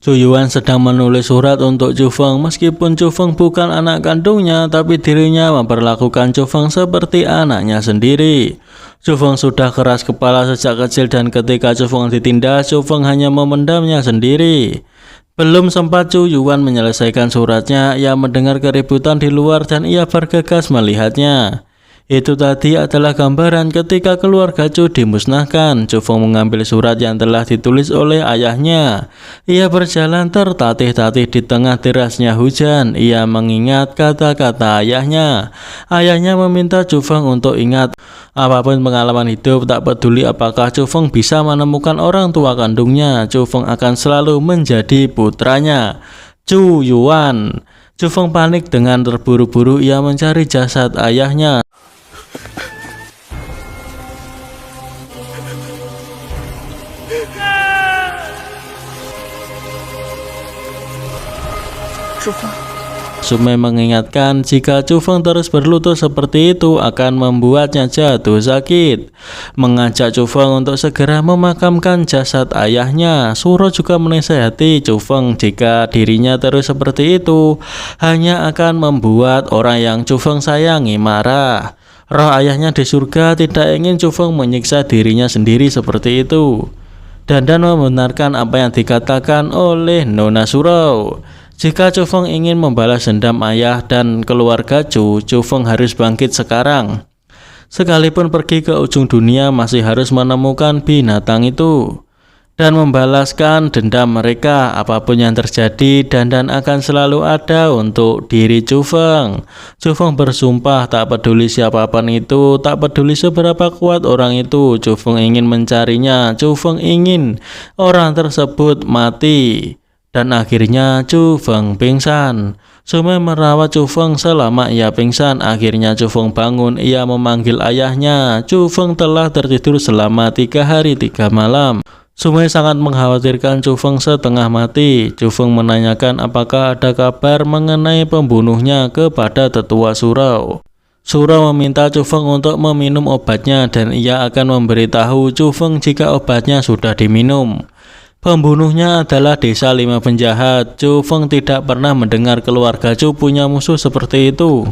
Chu Yuan sedang menulis surat untuk Chu Feng. Meskipun Chu Feng bukan anak kandungnya, tapi dirinya memperlakukan Chu Feng seperti anaknya sendiri. Chu Feng sudah keras kepala sejak kecil dan ketika Chu Feng ditindas, Chu Feng hanya memendamnya sendiri. Belum sempat Chu Yuan menyelesaikan suratnya, ia mendengar keributan di luar dan ia bergegas melihatnya. Itu tadi adalah gambaran ketika keluarga Chu dimusnahkan. Chu Feng mengambil surat yang telah ditulis oleh ayahnya. Ia berjalan tertatih-tatih di tengah derasnya hujan. Ia mengingat kata-kata ayahnya. Ayahnya meminta Chu Feng untuk ingat, apapun pengalaman hidup, tak peduli apakah Chu Feng bisa menemukan orang tua kandungnya, Chu Feng akan selalu menjadi putranya, Chu Yuan. Chu Feng panik dengan terburu-buru ia mencari jasad ayahnya. Sumai mengingatkan jika Chu Feng terus berlutut seperti itu akan membuatnya jatuh sakit. Mengajak Chu Feng untuk segera memakamkan jasad ayahnya. Suro juga menasihati Chu Feng jika dirinya terus seperti itu hanya akan membuat orang yang Chu Feng sayangi marah. Roh ayahnya di surga tidak ingin Chu Feng menyiksa dirinya sendiri seperti itu. Dan membenarkan apa yang dikatakan oleh Nona Surau. Jika Chu Feng ingin membalas dendam ayah dan keluarga Chu Feng harus bangkit sekarang. Sekalipun pergi ke ujung dunia masih harus menemukan binatang itu dan membalaskan dendam mereka. Apapun yang terjadi, Dandan akan selalu ada untuk diri Chu Feng. Chu Feng bersumpah tak peduli siapapun itu, tak peduli seberapa kuat orang itu, Chu Feng ingin mencarinya. Chu Feng ingin orang tersebut mati. Dan akhirnya Chu Feng pingsan. Sumai merawat Chu Feng selama ia pingsan. Akhirnya Chu Feng bangun. Ia memanggil ayahnya. Chu Feng telah tertidur selama 3 hari 3 malam. Sumai sangat mengkhawatirkan Chu Feng setengah mati. Chu Feng menanyakan apakah ada kabar mengenai pembunuhnya kepada tetua surau. Surau meminta Chu Feng untuk meminum obatnya dan ia akan memberitahu Chu Feng jika obatnya sudah diminum. Pembunuhnya adalah Desa 5 Penjahat. Chu Feng tidak pernah mendengar keluarga Chu punya musuh seperti itu.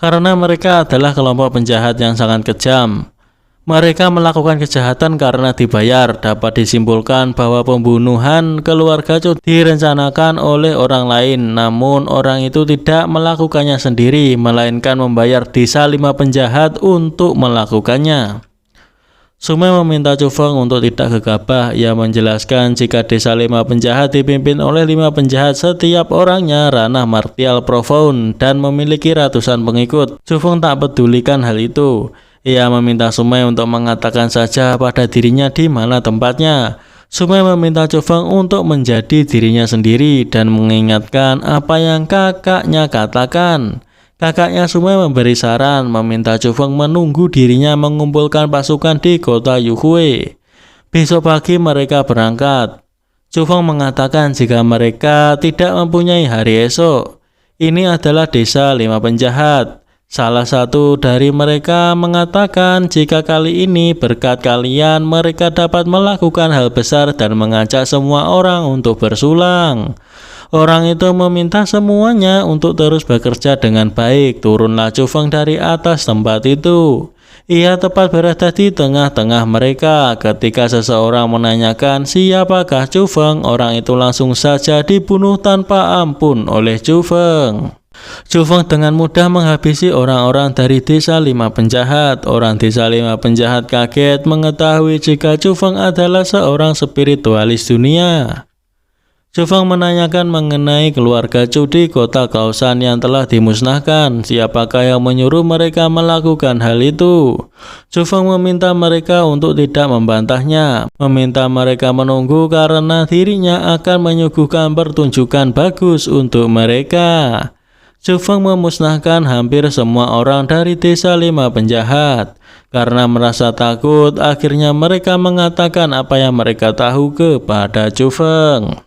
Karena mereka adalah kelompok penjahat yang sangat kejam. Mereka melakukan kejahatan karena dibayar. Dapat disimpulkan bahwa pembunuhan keluarga Chu direncanakan oleh orang lain. Namun orang itu tidak melakukannya sendiri, melainkan membayar Desa 5 Penjahat untuk melakukannya. Sumai meminta Chu Feng untuk tidak gegabah. Ia menjelaskan jika Desa 5 Penjahat dipimpin oleh 5 penjahat, setiap orangnya ranah martial profound dan memiliki ratusan pengikut. Chu Feng tak pedulikan hal itu. Ia meminta Sumai untuk mengatakan saja pada dirinya di mana tempatnya. Sumai meminta Chu Feng untuk menjadi dirinya sendiri dan mengingatkan apa yang kakaknya katakan. Kakaknya Sumai memberi saran, meminta Chu Feng menunggu dirinya mengumpulkan pasukan di kota Yuhui. Besok pagi mereka berangkat. Chu Feng mengatakan jika mereka tidak mempunyai hari esok. Ini adalah Desa 5 Penjahat. Salah satu dari mereka mengatakan jika kali ini berkat kalian mereka dapat melakukan hal besar dan mengajak semua orang untuk bersulang. Orang itu meminta semuanya untuk terus bekerja dengan baik. Turunlah Chu Feng dari atas tempat itu. Ia tepat berada di tengah-tengah mereka. Ketika seseorang menanyakan siapakah Chu Feng, orang itu langsung saja dibunuh tanpa ampun oleh Chu Feng. Chu Feng dengan mudah menghabisi orang-orang dari Desa 5 Penjahat. Orang Desa 5 Penjahat kaget mengetahui jika Chu Feng adalah seorang spiritualis dunia. Chu Feng menanyakan mengenai keluarga Chu di kota Kaosan yang telah dimusnahkan. Siapakah yang menyuruh mereka melakukan hal itu? Chu Feng meminta mereka untuk tidak membantahnya. Meminta mereka menunggu karena dirinya akan menyuguhkan pertunjukan bagus untuk mereka. Chu Feng memusnahkan hampir semua orang dari Desa 5 Penjahat. Karena merasa takut, akhirnya mereka mengatakan apa yang mereka tahu kepada Chu Feng.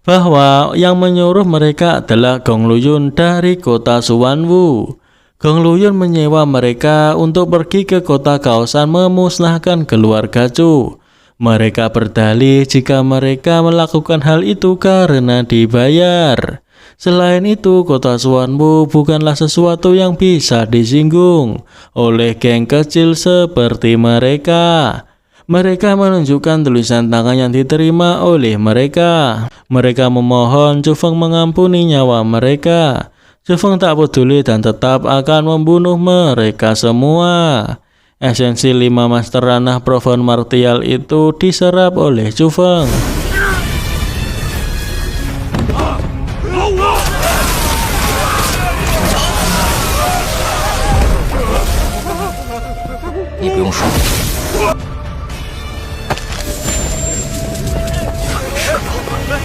Bahwa yang menyuruh mereka adalah Gong Luyun dari kota Suwanwu. Gong Luyun menyewa mereka untuk pergi ke kota Kaosan memusnahkan keluarga Chu. Mereka berdalih jika mereka melakukan hal itu karena dibayar. Selain itu, kota Suanwu bukanlah sesuatu yang bisa disinggung oleh geng kecil seperti mereka. Mereka menunjukkan tulisan tangan yang diterima oleh mereka. Mereka memohon Chu Feng mengampuni nyawa mereka. Chu Feng tak peduli dan tetap akan membunuh mereka semua. Esensi 5 master ranah Profound Martial itu diserap oleh Chu Feng.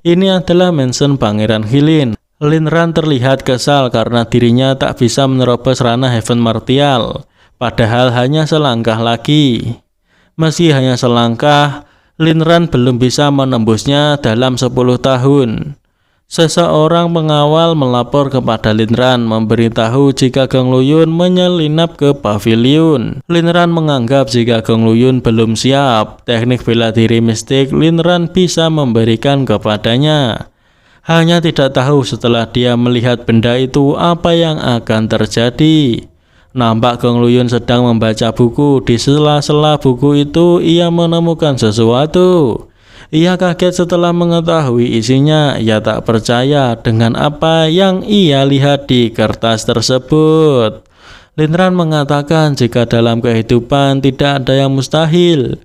Ini adalah mention Pangeran Hilin. Lin Ran terlihat kesal karena dirinya tak bisa menerobos ranah Heaven Martial, padahal hanya selangkah lagi. Meski hanya selangkah, Lin Ran belum bisa menembusnya dalam 10 tahun. Seseorang pengawal melapor kepada Lin Ran memberitahu jika Geng Luyun menyelinap ke pavilion. Lin Ran menganggap jika Geng Luyun belum siap, teknik bela diri mistik Lin Ran bisa memberikan kepadanya. Hanya tidak tahu setelah dia melihat benda itu apa yang akan terjadi. Nampak Geng Luyun sedang membaca buku. Di sela-sela buku itu ia menemukan sesuatu. Ia kaget setelah mengetahui isinya. Ia tak percaya dengan apa yang ia lihat di kertas tersebut. Lin Ran mengatakan jika dalam kehidupan tidak ada yang mustahil.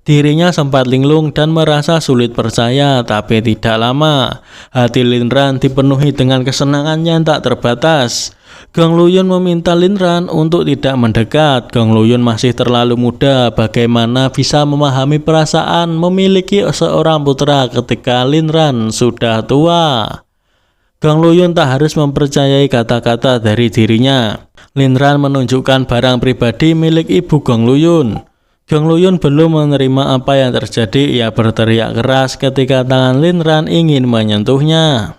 Dirinya sempat linglung dan merasa sulit percaya, tapi tidak lama hati Lin Ran dipenuhi dengan kesenangan yang tak terbatas. Geng Luyun meminta Lin Ran untuk tidak mendekat. Geng Luyun masih terlalu muda, bagaimana bisa memahami perasaan memiliki seorang putra ketika Lin Ran sudah tua. Geng Luyun tak harus mempercayai kata-kata dari dirinya. Lin Ran menunjukkan barang pribadi milik ibu Geng Luyun. Geng Luyun belum menerima apa yang terjadi. Ia berteriak keras ketika tangan Lin Ran ingin menyentuhnya.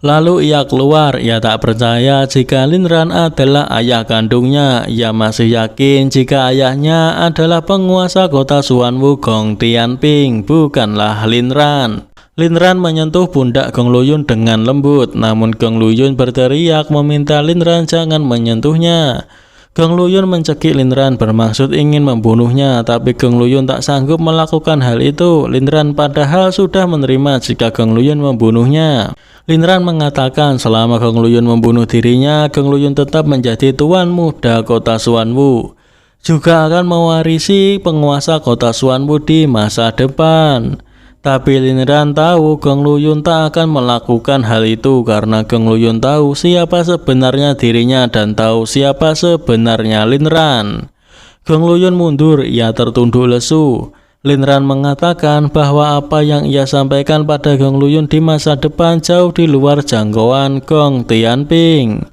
Lalu ia keluar. Ia tak percaya jika Lin Ran adalah ayah kandungnya. Ia masih yakin jika ayahnya adalah penguasa kota Suanwu Gong Tianping, bukanlah Lin Ran. Lin Ran menyentuh pundak Geng Luyun dengan lembut, namun Geng Luyun berteriak meminta Lin Ran jangan menyentuhnya. Geng Luyun mencekik Lin Ran bermaksud ingin membunuhnya, tapi Geng Luyun tak sanggup melakukan hal itu. Lin Ran padahal sudah menerima jika Geng Luyun membunuhnya. Lin Ran mengatakan selama Geng Luyun membunuh dirinya, Geng Luyun tetap menjadi tuan muda kota Suanwu, juga akan mewarisi penguasa kota Suanwu di masa depan. Tapi Lin Ran tahu Geng Luyun tak akan melakukan hal itu karena Geng Luyun tahu siapa sebenarnya dirinya dan tahu siapa sebenarnya Lin Ran. Geng Luyun mundur, ia tertunduk lesu. Lin Ran mengatakan bahwa apa yang ia sampaikan pada Geng Luyun di masa depan jauh di luar jangkauan Gong Tianping.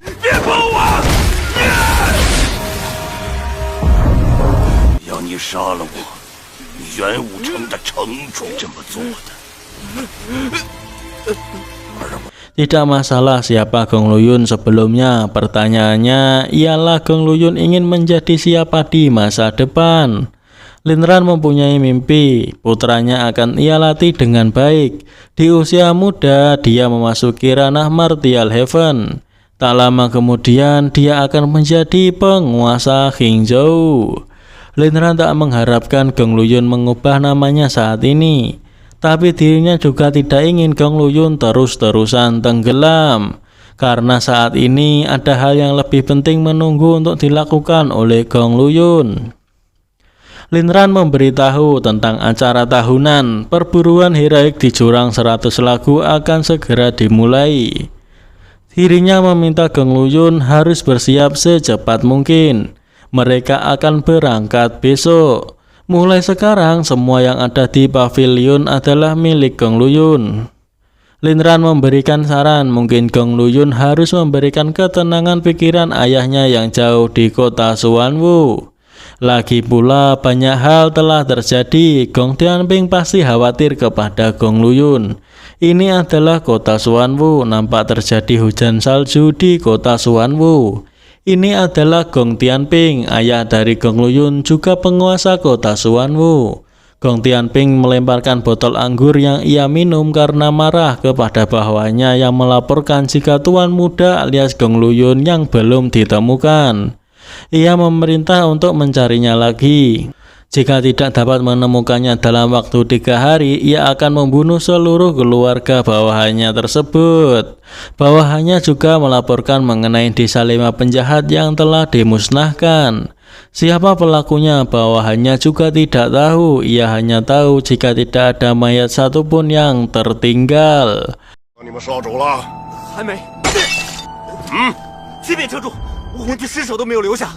Tidak masalah siapa Geng Luyun sebelumnya, pertanyaannya ialah Geng Luyun ingin menjadi siapa di masa depan. Lin Ran mempunyai mimpi, putranya akan ia latih dengan baik. Di usia muda dia memasuki ranah Martial Heaven. Tak lama kemudian dia akan menjadi penguasa Qingzhou. Lin Ran tak mengharapkan Geng Luyun mengubah namanya saat ini, tapi dirinya juga tidak ingin Geng Luyun terus-terusan tenggelam, karena saat ini ada hal yang lebih penting menunggu untuk dilakukan oleh Geng Luyun. Lin Ran memberitahu tentang acara tahunan perburuan heroik di jurang 100 lagu akan segera dimulai. Dirinya meminta Geng Luyun harus bersiap secepat mungkin. Mereka akan berangkat besok. Mulai sekarang semua yang ada di pavilion adalah milik Geng Luyun. Lin Ran memberikan saran mungkin Geng Luyun harus memberikan ketenangan pikiran ayahnya yang jauh di kota Suanwu. Lagi pula banyak hal telah terjadi. Gong Tianping pasti khawatir kepada Geng Luyun. Ini adalah kota Suanwu. Nampak terjadi hujan salju di kota Suanwu. Ini adalah Gong Tianping, ayah dari Geng Luyun juga penguasa kota Suanwu. Gong Tianping melemparkan botol anggur yang ia minum karena marah kepada bawahannya yang melaporkan jika tuan muda alias Gong Luyun yang belum ditemukan. Ia memerintah untuk mencarinya lagi. Jika tidak dapat menemukannya dalam waktu 3 hari, ia akan membunuh seluruh keluarga bawahannya tersebut. Bawahannya juga melaporkan mengenai desa 5 penjahat yang telah dimusnahkan. Siapa pelakunya bawahannya juga tidak tahu, ia hanya tahu jika tidak ada mayat satupun yang tertinggal. 把你们烧走了？还没。即便遮住，我们的尸首都没有留下。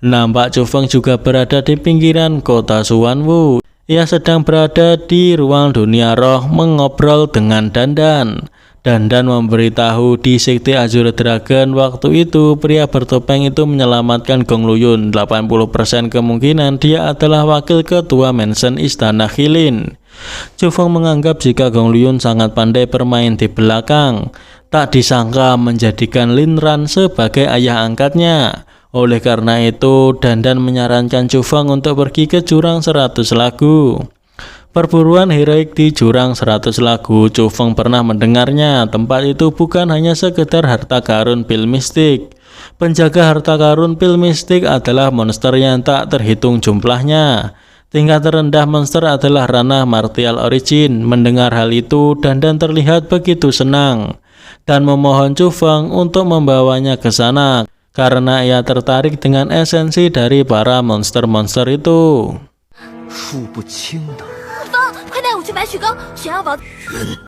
Nampak Chu Feng juga berada di pinggiran kota Xuanwu. Ia sedang berada di ruang dunia roh mengobrol dengan Dandan. Dandan memberitahu di Sekte Azure Dragon waktu itu pria bertopeng itu menyelamatkan Gong Luyun. 80% kemungkinan dia adalah wakil ketua Mansion Istana Qilin. Chu Feng menganggap jika Gong Luyun sangat pandai bermain di belakang. Tak disangka menjadikan Lin Ran sebagai ayah angkatnya. Oleh karena itu, Dandan menyarankan Chu Feng untuk pergi ke jurang 100 lagu. Perburuan heroik di jurang 100 lagu, Chu Feng pernah mendengarnya. Tempat itu bukan hanya sekedar harta karun pil mistik. Penjaga harta karun pil mistik adalah monster yang tak terhitung jumlahnya. Tingkat terendah monster adalah ranah martial origin. Mendengar hal itu, Dandan terlihat begitu senang dan memohon Chu Feng untuk membawanya ke sana karena ia tertarik dengan esensi dari para monster-monster itu. 数不清的。风，快带我去买雪糕，想要宝。